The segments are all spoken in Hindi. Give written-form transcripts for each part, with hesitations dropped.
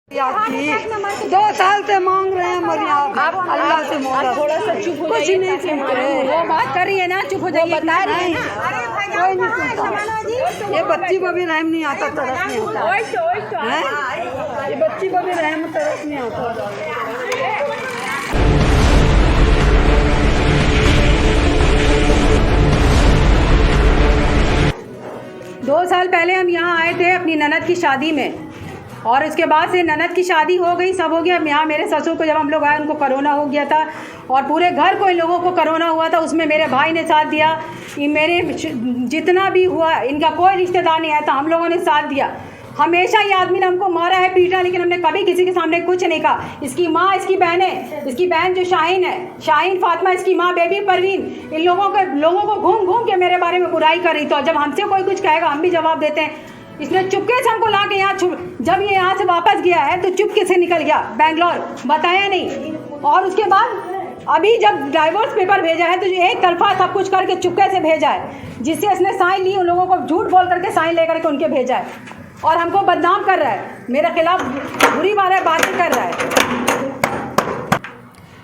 आपकी 2 साल से मांग रहे हैं मगर आप अल्लाह से थोड़ा सा चुप हो कुछ नहीं सुनते। वो बात कर रही है ना, चुप हो जाइए। बता रही है कोई नहीं सुनता। ये बच्ची को भी रहम नहीं आता, तरस नहीं आता है। ये बच्ची को भी रहम तरस नहीं आता। 2 साल पहले हम यहाँ आए थे अपनी ननद की शादी में, और उसके बाद से ननद की शादी हो गई, सब हो गया। यहाँ मेरे ससुर को जब हम लोग आए उनको कोरोना हो गया था, और पूरे घर को इन लोगों को कोरोना हुआ था। उसमें मेरे भाई ने साथ दिया, ये मेरे जितना भी हुआ इनका कोई रिश्तेदार नहीं आया था, हम लोगों ने साथ दिया। हमेशा ये आदमी ने हमको मारा है, पीटा, लेकिन हमने कभी किसी के सामने कुछ नहीं कहा। इसकी माँ, इसकी बहनें, इसकी बहन जो शाहीन है, शाहीन फातिमा, इसकी माँ बेबी परवीन, इन लोगों को घूम घूम के मेरे बारे में बुराई कर रही। तो जब हमसे कोई कुछ कहेगा हम भी जवाब देते हैं। इसने चुपके से हमको ला के यहाँ जब ये यहाँ से वापस गया है तो चुपके से निकल गया बेंगलोर, बताया नहीं। और उसके बाद अभी जब डाइवोर्स पेपर भेजा है तो एक तरफा सब कुछ करके चुपके से भेजा है, जिससे इसने साइन ली, उन लोगों को झूठ बोल करके साइन ले करके उनके भेजा है, और हमको बदनाम कर रहा है, मेरे खिलाफ बुरी बातें कर रहा है।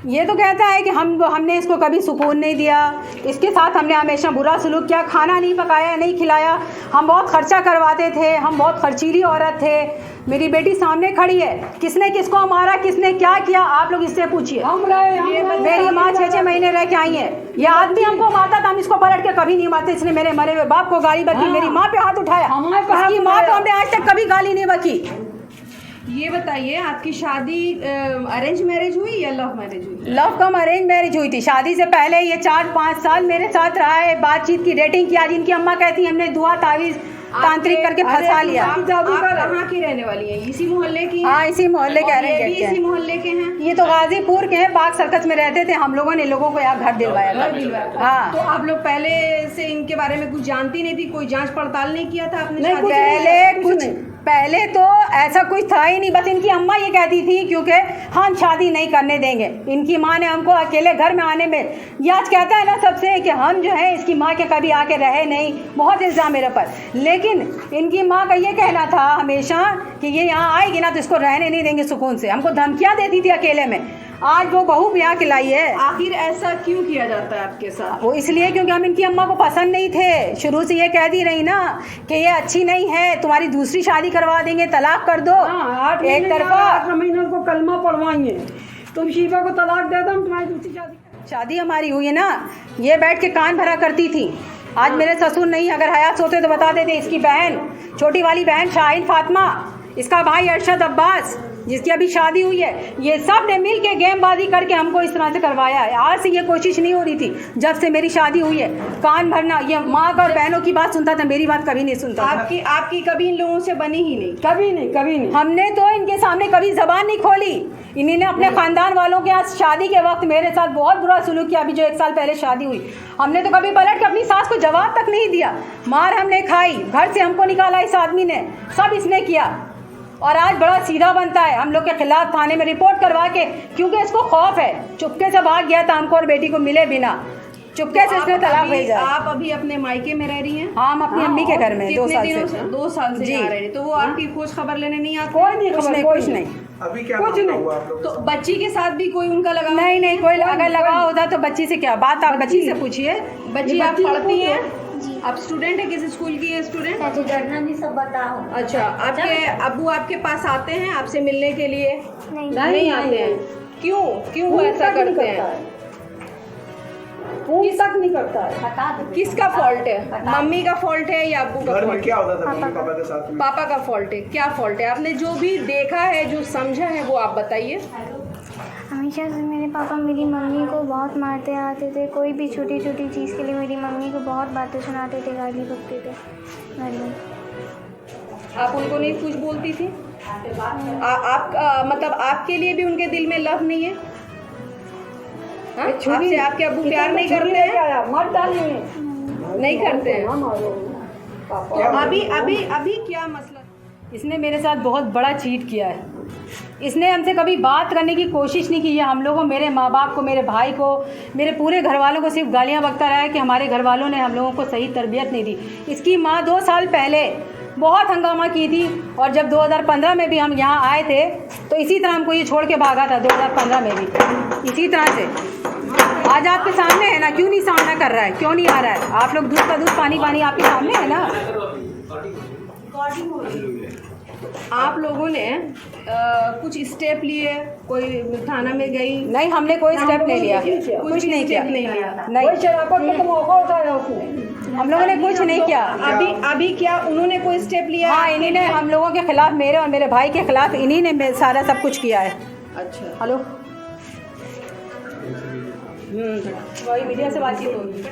ये तो कहता है कि हमने इसको कभी सुकून नहीं दिया, इसके साथ हमने हमेशा बुरा सलूक किया, खाना नहीं पकाया, नहीं खिलाया, हम बहुत खर्चा करवाते थे, हम बहुत खर्चीली औरत थे। मेरी बेटी सामने खड़ी है, किसने किसको मारा, किसने क्या किया, आप लोग इससे पूछिए। मेरी माँ 6-6 महीने रह के आई है। ये आदमी हमको मारता था, हम इसको पलट के कभी नहीं मारते। इसने मेरे मरे हुए बाप को गाली बकी, मेरी माँ पे हाथ उठाया, इसकी माँ को हमने आज तक कभी गाली नहीं बकी। ये बताइए, आपकी शादी अरेंज मैरिज हुई या लव मैरिज हुई? लव कम अरेंज मैरिज हुई थी। शादी से पहले ये 4-5 साल मेरे साथ रहा है, बातचीत की, डेटिंग किया। जिनकी अम्मा कहती हमने दुआ तावीज़ तांत्रिक करके फंसा लिया। आप कहाँ की रहने वाली हैं? इसी मोहल्ले की? हाँ, इसी मोहल्ले के रहे हैं। इसी मोहल्ले के हैं? ये तो गाजीपुर के हैं, बाग सर्कस में रहते थे। हम लोगों ने लोगों को यहाँ घर दिलवाया था। हाँ, तो आप लोग पहले से इनके बारे में कुछ जानती नहीं थी? कोई जांच पड़ताल नहीं किया था आपने? पहले तो ऐसा कुछ था ही नहीं। बस इनकी अम्मा ये कहती थी क्योंकि हम शादी नहीं करने देंगे। इनकी माँ ने हमको अकेले घर में आने में, ये आज कहता है ना सबसे कि हम जो है इसकी माँ के कभी आके रहे नहीं, बहुत इल्ज़ाम मेरे पर। लेकिन इनकी माँ का ये कहना था हमेशा कि ये यहाँ आएगी ना तो इसको रहने नहीं देंगे सुकून से। हमको धमकियाँ देती थी अकेले में। आज वो बहू ब्याह के लाई है। आखिर ऐसा क्यों किया जाता है आपके साथ? वो इसलिए क्योंकि हम इनकी अम्मा को पसंद नहीं थे। शुरू से ये कहती रही ना कि ये अच्छी नहीं है, तुम्हारी दूसरी शादी करवा देंगे, तलाक कर दो। एक तरफा 8 महीने को कलमा पढ़वाएंगे, तुम शीबा को तलाक दे दो, हम तुम्हारी दूसरी शादी हमारी हुई है ना, ये बैठ के कान भरा करती थी। आज मेरे ससुर नहीं, अगर हयात होते तो बता देते। इसकी बहन, छोटी वाली बहन शाहीन फातिमा, इसका भाई अरशद अब्बास जिसकी अभी शादी हुई है, ये सब ने मिल के गेमबाजी करके हमको इस तरह से करवाया है। आज से ये कोशिश नहीं हो रही थी, जब से मेरी शादी हुई है। कान भरना, ये माँ और बहनों की बात सुनता था, मेरी बात कभी नहीं सुनता। आपकी कभी इन लोगों से बनी ही नहीं? कभी नहीं। हमने तो इनके सामने कभी जबान नहीं खोली। इन्होंने अपने खानदान वालों के यहाँ शादी के वक्त मेरे साथ बहुत बुरा सलूक किया। अभी जो 1 साल पहले शादी हुई, हमने तो कभी पलट के अपनी सास को जवाब तक नहीं दिया। मार हमने खाई, घर से हमको निकाला इस आदमी ने, सब इसने किया। और आज बड़ा सीधा बनता है हम लोग के खिलाफ, थाने में रिपोर्ट करवा के, क्योंकि इसको खौफ है। चुपके से भाग गया था, हमको और बेटी को मिले बिना, चुपके से इसने तलाक भेजा। आप अभी अपने मायके में रह रही हैं? हाँ, हम अपनी अम्मी के घर में 2 साल से। 2 साल से रह रही। तो वो आपकी खोज खबर लेने नहीं आते? कोई नहीं, कुछ नहीं। अभी क्या कुछ नहीं हुआ आप लोग? तो बच्ची के साथ भी कोई उनका लगाव? नहीं, कोई अगर लगाव होता तो बच्ची से क्या बात, आप बच्ची से पूछिए। बच्ची आप पढ़ती हैं? आप स्टूडेंट है? किस स्कूल की है स्टूडेंट? भी सब बताओ। अच्छा, आपके अब्बू आपके पास आते हैं आपसे मिलने के लिए? नहीं आते हैं। क्यों ऐसा करते हैं? तक नहीं करता है। किसका फॉल्ट है? मम्मी का फॉल्ट है या अब्बू का घर में फॉल्ट? क्या होता था मम्मी पापा के साथ में? पापा का फॉल्ट है। क्या फॉल्ट है? आपने जो भी देखा है, जो समझा है, वो आप बताइए। हमेशा से मेरे पापा मेरी मम्मी को बहुत मारते आते थे। कोई भी छोटी छोटी चीज़ के लिए मेरी मम्मी को बहुत बातें सुनाते थे, गाली बकते थे घर में। आप उनको नहीं कुछ बोलती थी? मतलब आपके लिए भी उनके दिल में लव नहीं है? हाँ? आपसे आपके अब्बू प्यार नहीं करते हैं? मत डालिए। नहीं करते हैं? अभी क्या मसला? इसने मेरे साथ बहुत बड़ा चीट किया है। इसने हमसे कभी बात करने की कोशिश नहीं की है। हम लोगों, मेरे माँ बाप को, मेरे भाई को, मेरे पूरे घर वालों को सिर्फ गालियाँ बकता रहा है कि हमारे घर वालों ने हम लोगों को सही तरबियत नहीं दी। इसकी माँ 2 साल पहले बहुत हंगामा की थी। और जब 2015 में भी हम यहाँ आए थे तो इसी तरह हमको ये छोड़ के भागा था, 2015 में भी इसी तरह से। आज आपके सामने है ना, क्यों नहीं सामना कर रहा है, क्यों नहीं आ रहा है? आप लोग दूध का दूध पानी पानी आपके सामने है ना। आप लोगों ने कुछ स्टेप लिए, कोई थाना में गई? नहीं, हमने कोई स्टेप नहीं लिया, कुछ नहीं किया, नहीं, हम लोगों ने कुछ नहीं किया। अभी क्या उन्होंने कोई स्टेप लिया? हाँ, इन्हीं ने हम लोगों के खिलाफ, मेरे और मेरे भाई के खिलाफ इन्हीं ने सारा सब कुछ किया है। अच्छा, हेलो, वही मीडिया से बातचीत होगी।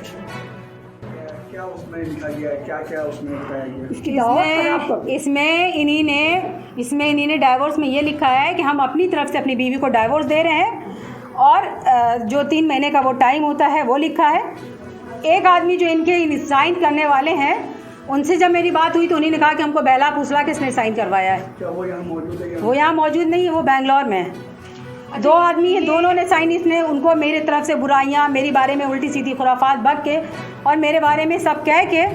क्या उसमें लिखा गया है, क्या क्या उसमें बताया गया? इसमें इन्हीं ने डाइवोर्स में ये लिखा है कि हम अपनी तरफ से अपनी बीवी को डाइवोर्स दे रहे हैं, और जो 3 महीने का वो टाइम होता है वो लिखा है। एक आदमी जो इनके साइन करने वाले हैं, उनसे जब मेरी बात हुई तो उन्होंने कहा कि हमको बहला फुसला के इसने साइन करवाया है। क्या वो यहाँ मौजूद है? वो यहाँ मौजूद नहीं है, वो बेंगलोर में है। 2 आदमी हैं, दोनों ने साइन, इसने उनको मेरे तरफ से बुराइयाँ, मेरे बारे में उल्टी सीधी खुराफात बक के और मेरे बारे में सब कह के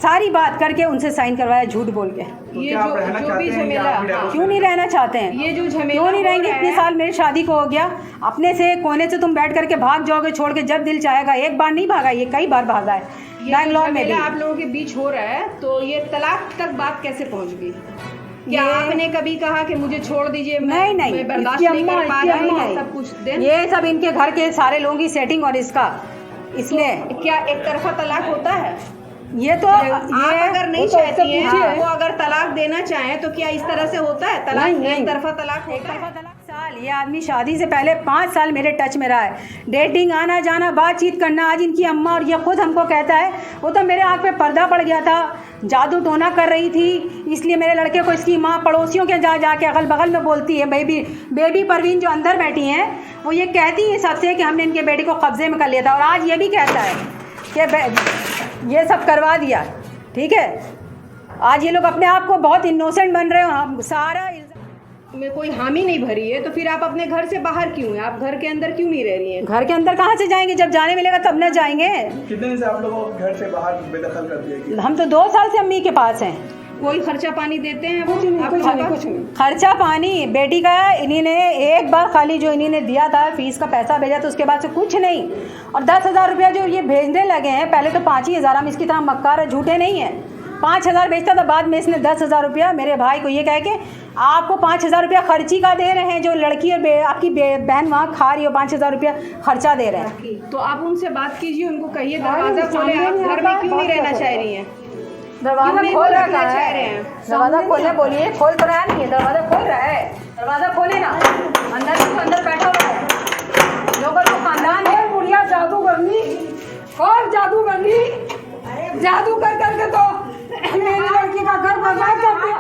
सारी बात करके उनसे साइन करवाया, झूठ बोल के। तो ये क्या आप रहना जो चाहते भी हैं कि झमेला, आप भी divorce क्यों नहीं रहना चाहते हैं? ये जो झमेला क्यों नहीं हो रहेंगे? रहा इतने है, साल मेरी शादी को हो गया, अपने से कोने से तुम बैठ करके भाग जाओगे छोड़ के, जब दिल चाहेगा। एक बार नहीं भागा, ये कई बार भागा है ये बैंगलोर में भी। झमेला आप लोगों के बीच हो रहा है, तो ये तलाक तक बात कैसे पहुंच गई? क्या आपने कभी कहा कि मुझे छोड़ दीजिए, नहीं, मैं बर्दाश्त नहीं कर पा रही हूँ, सब कुछ देन? ये सब इनके घर के सारे लोगों की सेटिंग और इसका, इसलिए क्या एक तरफा तलाक होता है? ये तो आप अगर नहीं चाहती हैं, आपको अगर तलाक देना चाहें तो क्या इस तरह से होता है तलाक? एक तरफा तलाक होता है? साल ये आदमी शादी से पहले 5 साल मेरे टच में रहा है, डेटिंग, आना जाना, बातचीत करना। आज इनकी अम्मा और ये खुद हमको कहता है, वो तो मेरे आँख पे पर्दा पड़ गया था, जादू टोना कर रही थी, इसलिए मेरे लड़के को इसकी माँ पड़ोसियों के जाके अगल बगल में बोलती है। बेबी परवीन जो अंदर बैठी हैं, वो ये कहती है सबसे कि हमने इनके बेटी को कब्जे में कर लिया था, और आज ये भी कहता है कि ये सब करवा दिया। ठीक है, आज ये लोग अपने आप को बहुत इनोसेंट बन रहे हो। हम सारा में कोई हामी नहीं भरी है, तो फिर आप अपने घर से बाहर क्यों हैं? आप घर के अंदर क्यों नहीं रह रही हैं? घर के अंदर कहाँ से जाएंगे? जब जाने मिलेगा तब न जाएंगे। कितने दिन से आप लोगों को घर से बाहर बेदखल कर दिया गया? हम तो 2 साल से अम्मी के पास हैं। कोई खर्चा पानी देते हैं? कुछ नहीं। खर्चा पानी बेटी का इन्होंने एक बार खाली जो इन्होंने दिया था, फीस का पैसा भेजा, तो उसके बाद से कुछ नहीं। और 10,000 रुपया जो ये भेजने लगे हैं, पहले तो 5 ही हज़ार, हम इसकी तरह मक्कार झूठे नहीं हैं, 5,000 भेजता था, बाद में इसने 10,000 रुपया मेरे भाई को ये कह के आपको 5,000 रुपया खर्ची का दे रहे हैं, जो लड़की और आपकी बहन वहाँ खा रही हो, 5,000 रुपया खर्चा दे रहे हैं। तो आप उनसे बात कीजिए, उनको कहिए दरवाज़ा खोले, आप घर में क्यों नहीं रहना चाह रही हैं? दरवाजा खोल रहा है, दरवाजा खोलने बोलिए, खोल तो रहा नहीं है, दरवाजा खोल रहा है, दरवाजा खोले ना, अंदर तो अंदर बैठा हुआ है, लोगों को खानदान है। बुढ़िया जादूगरनी और जादूगरनी, जादू कर करके तो मेरी लड़की का घर बर्बाद कर दिया।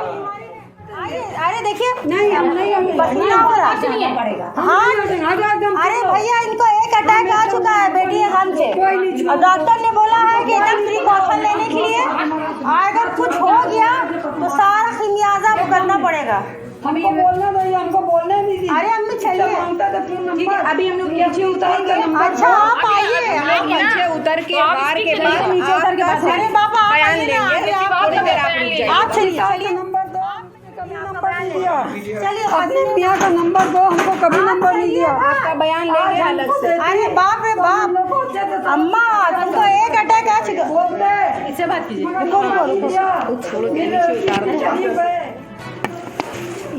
अरे देखिए, नहीं हम नहीं, हम क्या हो रहा पड़ेगा। हाँ, अरे भैया इनको एक अटैक आ चुका है बेटी के हम से, और डॉक्टर ने बोला है कि एकदम प्रिकॉशन लेने के लिए, अगर कुछ हो गया तो सारा खमियाजा भुगतना पड़ेगा। हमको बोलना नहीं, हमको बोलने नहीं दी। अरे अम्मी चलिए, मांगता था फोन ठीक है, नंबर। अभी हम लोग नीचे उतर के अच्छा आप आइए, आप नीचे उतर के बाहर के बाद नीचे उतर के बाद, अरे बाबा आप बयान आइए ना, लेंगे। थोड़ी देर आप रुक जाइए। आप चलिए चलिए, नंबर दो, कभी नंबर नहीं दिया। चलिए अपने मियाँ का नंबर दो, हमको कभी नंबर नहीं दिया। आपका बयान लेंगे अलग से। अरे बाप रे बाप, अम्मा तुमको एक अटैक आ चुका। इससे बात कीजिए,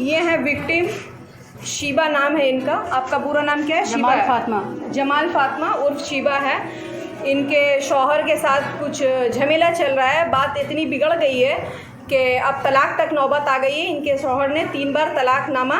ये है विक्टिम, शीबा नाम है इनका। आपका पूरा नाम क्या है? जमाल फातिमा। जमाल फातिमा उर्फ शीबा है। इनके शौहर के साथ कुछ झमेला चल रहा है, बात इतनी बिगड़ गई है कि अब तलाक तक नौबत आ गई है। इनके शौहर ने 3 बार तलाकनामा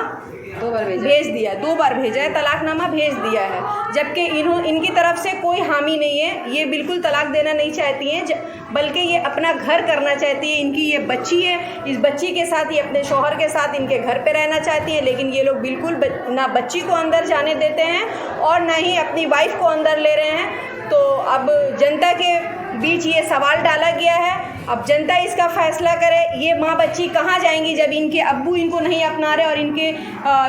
2 बार भेज दिया, 2 बार भेजा है, तलाकनामा भेज दिया है, जबकि इनकी तरफ से कोई हामी नहीं है। ये बिल्कुल तलाक देना नहीं चाहती हैं, बल्कि ये अपना घर करना चाहती है। इनकी ये बच्ची है, इस बच्ची के साथ ये अपने शौहर के साथ इनके घर पे रहना चाहती है, लेकिन ये लोग बिल्कुल ना बच्ची को अंदर जाने देते हैं और ना ही अपनी वाइफ को अंदर ले रहे हैं। तो अब जनता के बीच ये सवाल डाला गया है, अब जनता इसका फैसला करे, ये माँ बच्ची कहाँ जाएंगी जब इनके अब्बू इनको नहीं अपना रहे और इनके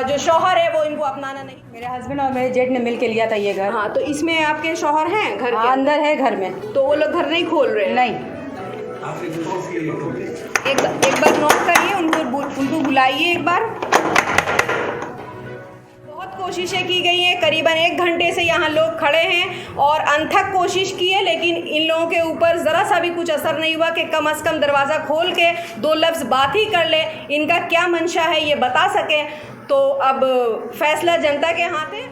जो शौहर है वो इनको अपनाना नहीं। मेरे हस्बैंड और मेरे जेठ ने मिल के लिया था ये घर। हाँ, तो इसमें आपके शौहर हैं घर के अंदर है घर में, तो वो लोग घर नहीं खोल रहे हैं? नहीं। एक बार नोट करिए, उनको बुलाइए एक बार। बहुत कोशिशें की गई हैं, करीबन 1 घंटे से यहाँ लोग खड़े हैं और अनथक कोशिश की है, लेकिन इन लोगों के ऊपर ज़रा सा भी कुछ असर नहीं हुआ कि कम से कम दरवाज़ा खोल के 2 लफ्ज़ बात ही कर ले, इनका क्या मंशा है ये बता सकें। तो अब फैसला जनता के हाथ है।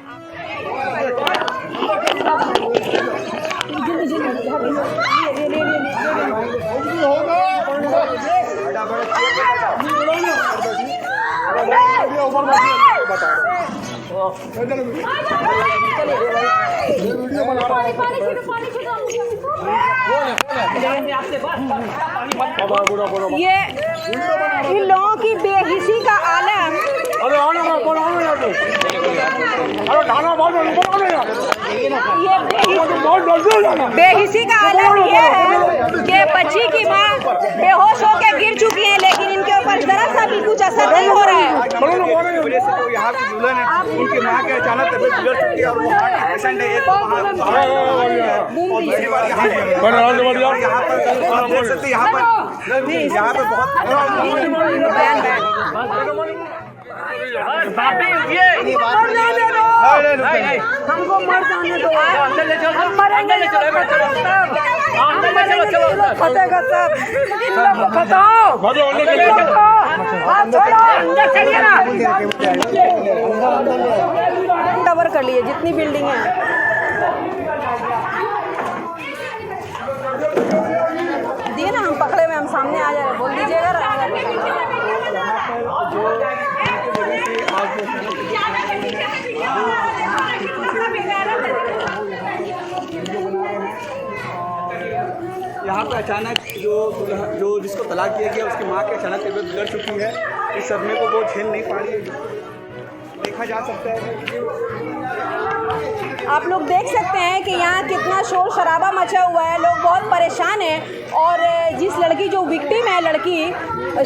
ये इन लोगों की बेहिसी का आलम, बेहिसी का आलम ये है कि बच्ची की माँ बेहोश होकर गिर चुकी है, लेकिन इनके ऊपर जरा सा भी कुछ असर नहीं हो रहा है। यहाँ की दुल्हन है, उनकी माँ के अचानक तबीयत बिगड़ चुकी है और वो हार्ट पेशेंट है। यहाँ पर बहुत हमको मर जाने दो, हम मरेंगे, फटेगा सब, बताओ कवर कर लिए जितनी बिल्डिंग है। दिए ना, हम पकड़े हुए, हम सामने आ जा रहे, बोल दीजिएगा। यहाँ पे अचानक जो जिसको तलाक दिया गया उसकी माँ के अचानक तबीयत बिगड़ चुकी है। इस सदमे को वो झेल नहीं पा रही है, देखा जा सकता है। आप लोग देख सकते हैं कि यहाँ कितना शोर शराबा मचा हुआ है, लोग बहुत परेशान हैं। और जिस लड़की जो विक्टिम है, लड़की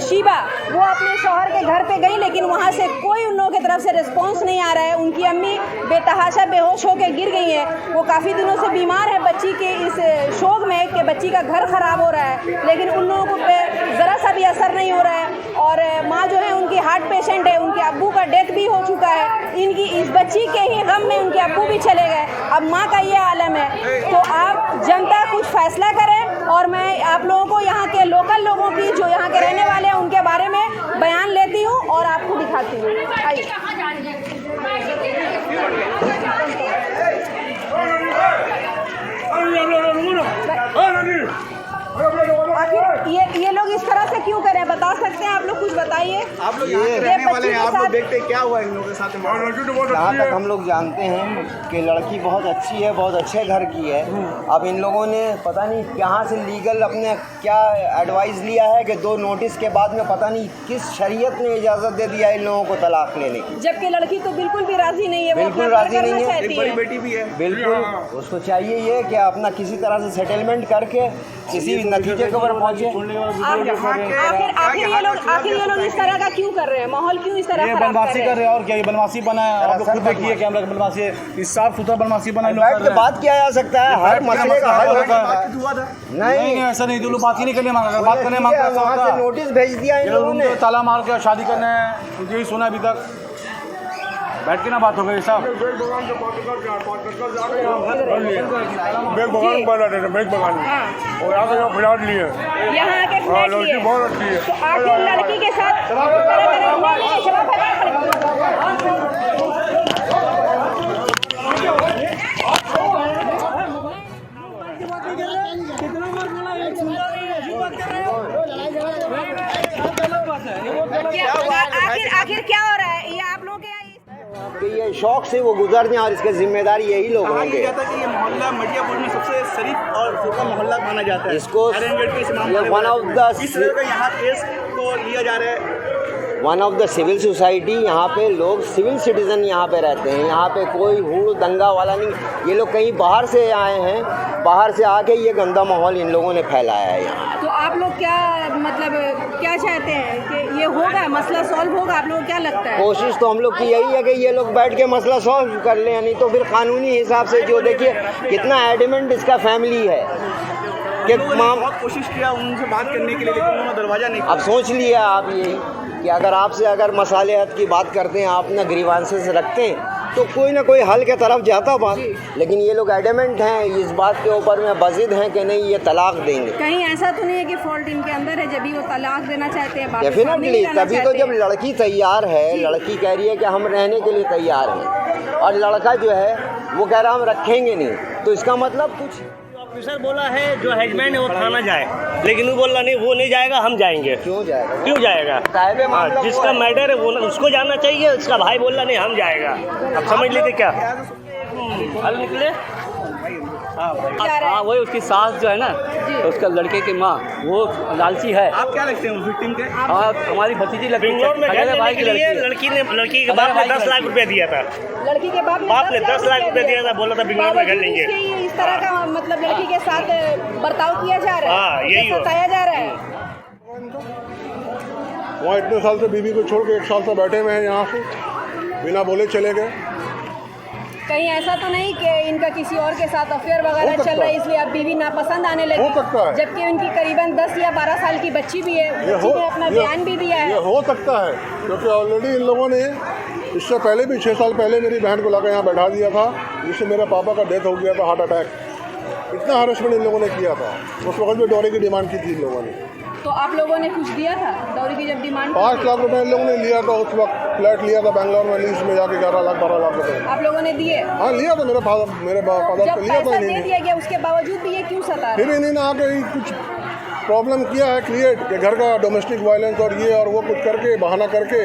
शीबा, वो अपने शौहर के घर पे गई, लेकिन वहाँ से कोई उन लोगों की तरफ से रिस्पांस नहीं आ रहा है। उनकी अम्मी बेतहाशा बेहोश होकर गिर गई है। वो काफ़ी दिनों से बीमार है बच्ची के इस शोक में कि बच्ची का घर ख़राब हो रहा है, लेकिन उन लोगों को पे ज़रा सा भी असर नहीं हो रहा है। और माँ जो है उनकी हार्ट पेशेंट है, उनके अब्बू का डेथ भी हो चुका है। इनकी इस बच्ची के ही गम में उनके अब्बू भी चले गए, अब माँ का ये आलम है। तो आप जनता कुछ फैसला करें, और मैं आप लोगों को यहाँ के लोकल लोगों की, जो यहाँ के रहने वाले हैं, उनके बारे में बयान लेती हूँ और आपको दिखाती हूँ। आइए। आखिर ये लोग इस तरह से क्यों करें, बता सकते हैं आप लोग? कुछ बताइए। आप लोग यहाँ के रहने वाले हैं, आप लोग देखते क्या हुआ इन लोगों के साथ? जहाँ तक हम लोग जानते हैं कि लड़की बहुत अच्छी है, बहुत अच्छे घर की है। अब इन लोगों ने पता नहीं कहाँ से लीगल अपने क्या एडवाइस लिया है कि 2 नोटिस के बाद में पता नहीं किस शरीयत ने इजाज़त दे दिया इन लोगों को तलाक लेने की, जबकि लड़की तो बिल्कुल भी राजी नहीं है। बिल्कुल राजी नहीं है। एक बड़ी बेटी भी है। बिल्कुल उसको चाहिए ये कि अपना किसी तरह से सेटलमेंट करके किसी नतीजे के ऊपर पहुँचे। आखिर ये लोग इस तरह का क्यों कर रहे हैं? माहौल क्यों इस तरह खराब बनवासी कर रहे हैं? और क्या ये बनवासी बना है? आप लोग खुद देखिए कैमरा की बनवासी है, इस साफ सुथरा बनवासी बना है। बात किया जा सकता है, हर मसले का हल होता है। नहीं ऐसा नहीं, तो लोग बात ही नहीं करने मांगा, बात करने मांगता वहाँ से नोटिस भेज दिया इन लोगों ने, ताला मार के शादी करने हैं, यही सुना अभी तक। बैठ के ना बात हो गई साहब। बेग बगान बना रहे थे, बेग बगान और यहाँ के फ्लैट लिए, यहाँ के फ्लैट लिए। लड़की बहुत अच्छी है। तो आखिर लड़की के साथ आखिर क्या हो रहा है? ये आप लोगों के कि ये शौक से वो गुजर जाए और इसके जिम्मेदारी यही लोग कहा होंगे। जाता है कि ये मोहल्ला मटियापुर में सबसे शरीफ और फुर्का मोहल्ला माना जाता है। इसको वन ऑफ द इस तरह का यहाँ केस को लिया जा रहा है। One of the civil society, यहाँ पे लोग सिविल सिटीज़न यहाँ पे रहते हैं। यहाँ पे कोई हुड़ दंगा वाला नहीं। ये लोग कहीं बाहर से आए हैं, बाहर से आके ये गंदा माहौल इन लोगों ने फैलाया है यहाँ। तो आप लोग क्या मतलब क्या चाहते हैं कि ये होगा, मसला सॉल्व होगा? आप लोगों को क्या लगता है? कोशिश तो हम लोग की यही है कि ये लोग बैठ के मसला सॉल्व कर लें, नहीं तो फिर कानूनी हिसाब से जो देखिए कितना एडमेंट इसका फैमिली है। कि बहुत कोशिश किया उनसे बात करने के लिए, लेकिन उन्होंने दरवाजा नहीं अब सोच लिया आप ये कि अगर आपसे अगर मसाले हद की बात करते हैं, आप ना ग्रीवांसेस रखते हैं, तो कोई ना कोई हल के तरफ जाता बात। लेकिन ये लोग एडमेंट हैं इस बात के ऊपर में, बजिद हैं कि नहीं ये तलाक देंगे। कहीं ऐसा तो नहीं है कि फॉल्ट इनके अंदर है, जब भी वो तलाक देना चाहते हैं, डेफिनेटली तभी तो जब लड़की तैयार है, लड़की कह रही है कि हम रहने के लिए तैयार हैं, और लड़का जो है वो कह रहा हम रखेंगे नहीं, तो इसका मतलब कुछ ऑफिसर बोला है जो हेजमैन है वो थाना जाए, लेकिन वो बोला नहीं वो नहीं जाएगा, हम जाएंगे। क्यों जाएगा? क्यों जाएगा? जिसका मैटर है वो उसको जाना चाहिए, उसका भाई बोला नहीं हम जाएगा। अब समझ लीजिए क्या हल निकले। हाँ वही उसकी सास जो है ना, तो उसका लड़के की माँ वो लालची है। आप क्या लगते हैं उस विक्टिम के? हमारी भतीजी लगती है। बेंगलोर में घर लेने के लिए लड़की के बाप ने 10 लाख रुपया दिया था। लड़की के बाप ने 10 लाख रुपया दिया था, बोला था बेंगलोर में घर लेंगे। इस तरह का मतलब लड़की के साथ बर्ताव किया जा रहा है, हाँ, यही हो बताया जा रहा है। वहाँ इतने साल से बीवी को छोड़ के 1 साल से बैठे हुए हैं, यहाँ से बिना बोले चले गए। कहीं ऐसा तो नहीं कि इनका किसी और के साथ अफेयर वगैरह चल रहा है, इसलिए अब बीवी नापसंद आने लगी? हो सकता है। जबकि उनकी करीबन 10 या 12 साल की बच्ची भी है, बच्ची ने अपना बयान भी दिया है। ये हो सकता है क्योंकि ऑलरेडी इन लोगों ने इससे पहले भी 6 साल पहले मेरी बहन को लाकर यहाँ बैठा दिया था, जिससे मेरे पापा का डेथ हो गया था, हार्ट अटैक। इतना हरेसमेंट इन लोगों ने किया था। उस वक्त भी डॉरी की डिमांड की थी इन लोगों ने। तो आप लोगों ने कुछ दिया था डॉरी की जब डिमांड? 5 लाख रुपए इन लोगों ने लिया था उस वक्त। फ्लैट लिया था बैंगलोर में लीज में जाके 11 लाख 12 लाख रुपए। आप लोगों ने दिए? हाँ लिया था, मेरे फादर जब लिया था पैसा इन्हीं दे ने। दिया गया उसके बावजूद भी ये क्यों सता रहे? फिर इन्हीं ने आके कुछ प्रॉब्लम किया है क्रिएट कि घर का डोमेस्टिक वायलेंस और ये और वो कुछ करके बहाना करके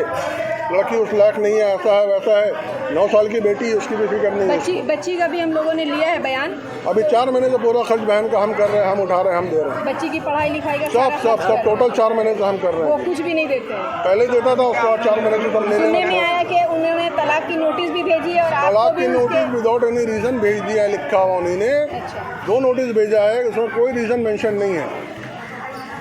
लड़की उस लायक नहीं है, ऐसा है वैसा है। 9 साल की बेटी है, उसकी भी फिक्र नहीं है। बच्ची का भी हम लोगों ने लिया है बयान। अभी 4 महीने से पूरा खर्च बहन का हम कर रहे हैं, हम उठा रहे हैं, हम दे रहे हैं। बच्ची की पढ़ाई लिखाई का सब टोटल 4 महीने से हम कर रहे हैं। वो कुछ भी नहीं देते हैं? पहले देता था, उसके बाद 4 महीने से सब ले सुनने में लेना। आया कि उन्होंने तलाक की नोटिस भी भेजी है और तलाक की नोटिस विदाउट एनी रीजन भेज दिया है, लिखा हुआ उन्हीं ने। 2 नोटिस भेजा है, उसमें कोई रीजन मेंशन नहीं है।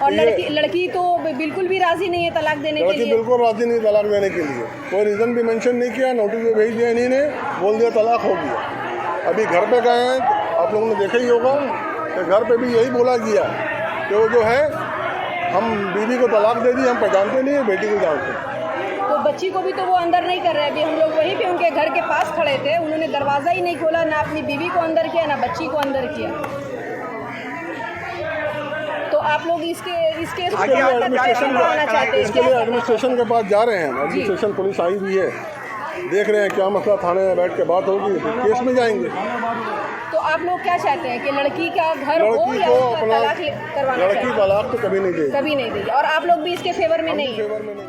और लड़की तो बिल्कुल भी राजी नहीं है तलाक देने के लिए। लड़की बिल्कुल राजी नहीं तलाक देने के लिए, कोई रीज़न भी मेंशन नहीं किया। नोटिस भी भेज दिया इन्हीं ने, बोल दिया तलाक हो गया। अभी घर पे गए हैं, आप लोगों ने देखा ही होगा कि घर पे भी यही बोला गया कि वो जो है हम बीवी को तलाक दे दी, हम पहचानते नहीं है, बेटी को जानते हैं। तो बच्ची को भी तो वो अंदर नहीं कर रहे। अभी हम लोग वहीं पे उनके घर के पास खड़े थे, उन्होंने दरवाज़ा ही नहीं खोला, ना अपनी बीवी को अंदर किया ना बच्ची को अंदर किया। तो आप लोग इसके लिए एडमिनिस्ट्रेशन के पास जा रहे हैं। एडमिनिस्ट्रेशन पुलिस आई हुई है, देख रहे हैं क्या मसला, थाने में बैठ के बात होगी तो केस में जाएंगे। तो आप लोग क्या चाहते हैं कि लड़की का घर हो या तलाक करवाना? लड़की तलाक तो कभी नहीं देगी, कभी नहीं देगी। और आप लोग भी इसके फेवर में नहीं? फेवर में नहीं।